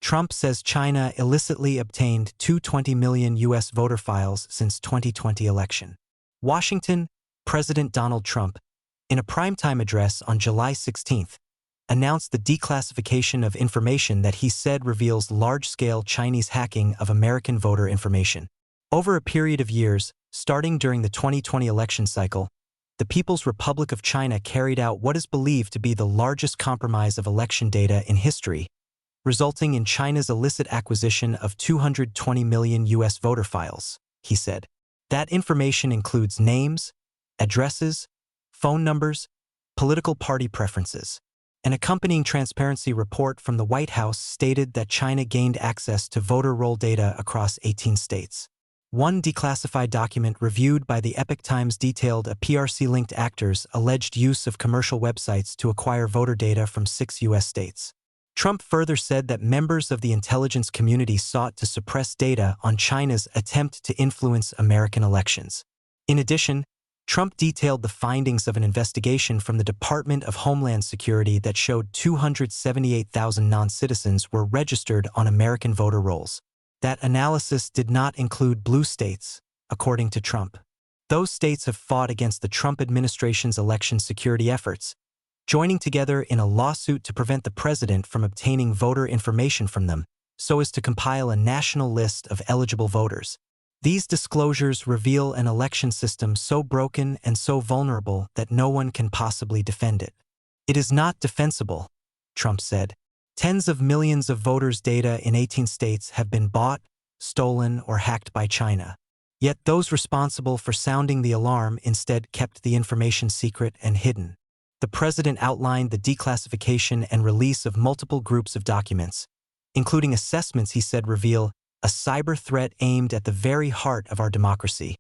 Trump says China illicitly obtained 220 million U.S. voter files since 2020 election. Washington, President Donald Trump, in a primetime address on July 16, announced the declassification of information that he said reveals large-scale Chinese hacking of American voter information. Over a period of years, starting during the 2020 election cycle, the People's Republic of China carried out what is believed to be the largest compromise of election data in history, resulting in China's illicit acquisition of 220 million U.S. voter files, he said. That information includes names, addresses, phone numbers, political party preferences. An accompanying transparency report from the White House stated that China gained access to voter roll data across 18 states. One declassified document reviewed by the Epoch Times detailed a PRC-linked actor's alleged use of commercial websites to acquire voter data from 6 U.S. states. Trump further said that members of the intelligence community sought to suppress data on China's attempt to influence American elections. In addition, Trump detailed the findings of an investigation from the Department of Homeland Security that showed 278,000 non-citizens were registered on American voter rolls. That analysis did not include blue states, according to Trump. Those states have fought against the Trump administration's election security efforts, joining together in a lawsuit to prevent the president from obtaining voter information from them, so as to compile a national list of eligible voters. These disclosures reveal an election system so broken and so vulnerable that no one can possibly defend it. It is not defensible, Trump said. Tens of millions of voters' data in 18 states have been bought, stolen, or hacked by China. Yet those responsible for sounding the alarm instead kept the information secret and hidden. The president outlined the declassification and release of multiple groups of documents, including assessments he said reveal a cyber threat aimed at the very heart of our democracy,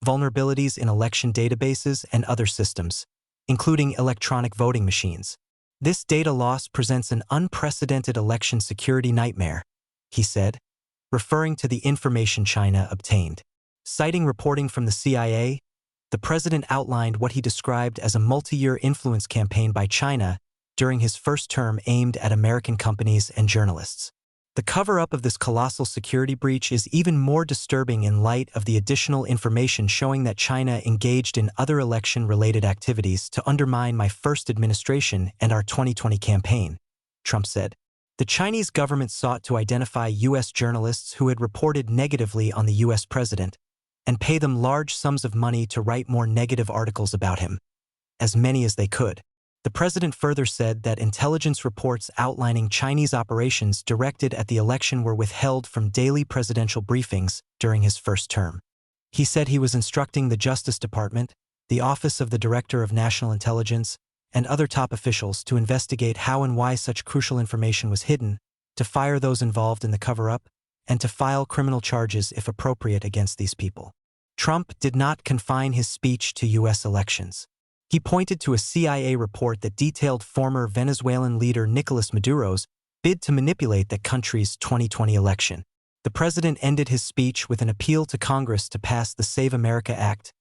vulnerabilities in election databases and other systems, including electronic voting machines. This data loss presents an unprecedented election security nightmare, he said, referring to the information China obtained. Citing reporting from the CIA, the president outlined what he described as a multi-year influence campaign by China during his first term aimed at American companies and journalists. The cover-up of this colossal security breach is even more disturbing in light of the additional information showing that China engaged in other election-related activities to undermine my first administration and our 2020 campaign, Trump said. The Chinese government sought to identify U.S. journalists who had reported negatively on the U.S. president and pay them large sums of money to write more negative articles about him, as many as they could. The president further said that intelligence reports outlining Chinese operations directed at the election were withheld from daily presidential briefings during his first term. He said he was instructing the Justice Department, the Office of the Director of National Intelligence, and other top officials to investigate how and why such crucial information was hidden, to fire those involved in the cover-up, and to file criminal charges if appropriate against these people. Trump did not confine his speech to U.S. elections. He pointed to a CIA report that detailed former Venezuelan leader Nicolas Maduro's bid to manipulate that country's 2020 election. The president ended his speech with an appeal to Congress to pass the Save America Act,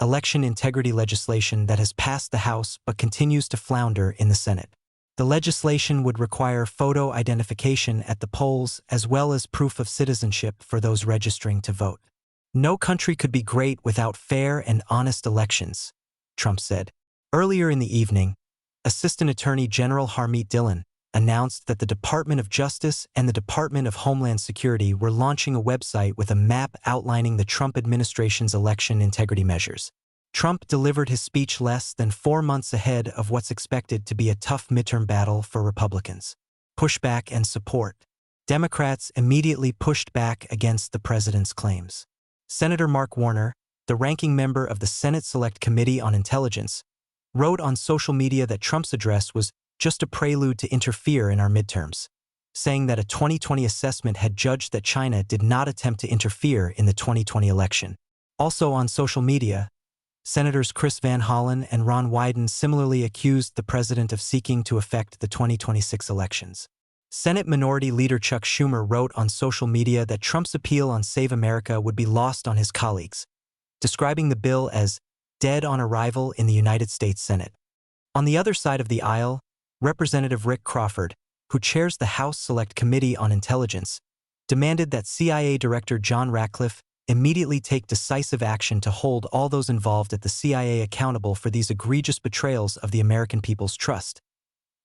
election integrity legislation that has passed the House but continues to flounder in the Senate. The legislation would require photo identification at the polls as well as proof of citizenship for those registering to vote. No country could be great without fair and honest elections, Trump said. Earlier in the evening, Assistant Attorney General Harmeet Dillon announced that the Department of Justice and the Department of Homeland Security were launching a website with a map outlining the Trump administration's election integrity measures. Trump delivered his speech less than 4 months ahead of what's expected to be a tough midterm battle for Republicans. Pushback and support. Democrats immediately pushed back against the president's claims. Senator Mark Warner, the ranking member of the Senate Select Committee on Intelligence, wrote on social media that Trump's address was just a prelude to interfere in our midterms, saying that a 2020 assessment had judged that China did not attempt to interfere in the 2020 election. Also on social media, Senators Chris Van Hollen and Ron Wyden similarly accused the president of seeking to affect the 2026 elections. Senate Minority Leader Chuck Schumer wrote on social media that Trump's appeal on Save America would be lost on his colleagues, describing the bill as dead on arrival in the United States Senate. On the other side of the aisle, Representative Rick Crawford, who chairs the House Select Committee on Intelligence, demanded that CIA Director John Ratcliffe immediately take decisive action to hold all those involved at the CIA accountable for these egregious betrayals of the American people's trust,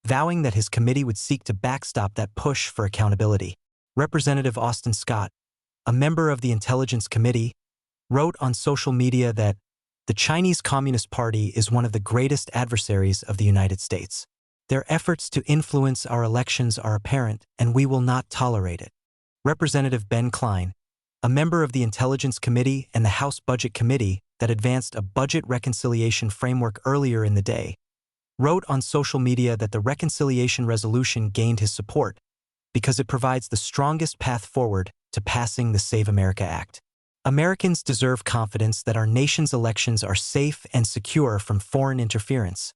vowing that his committee would seek to backstop that push for accountability. Representative Austin Scott, a member of the Intelligence Committee, wrote on social media that the Chinese Communist Party is one of the greatest adversaries of the United States. Their efforts to influence our elections are apparent, and we will not tolerate it. Representative Ben Klein, a member of the Intelligence Committee and the House Budget Committee that advanced a budget reconciliation framework earlier in the day, wrote on social media that the reconciliation resolution gained his support because it provides the strongest path forward to passing the Save America Act. Americans deserve confidence that our nation's elections are safe and secure from foreign interference,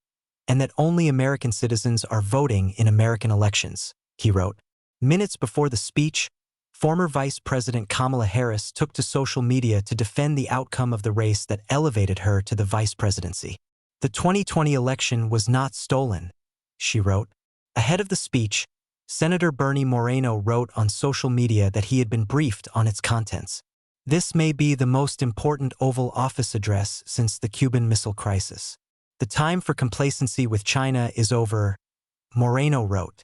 and that only American citizens are voting in American elections, he wrote. Minutes before the speech, former Vice President Kamala Harris took to social media to defend the outcome of the race that elevated her to the vice presidency. The 2020 election was not stolen, she wrote. Ahead of the speech, Senator Bernie Moreno wrote on social media that he had been briefed on its contents. This may be the most important Oval Office address since the Cuban Missile Crisis. The time for complacency with China is over, Moreno wrote.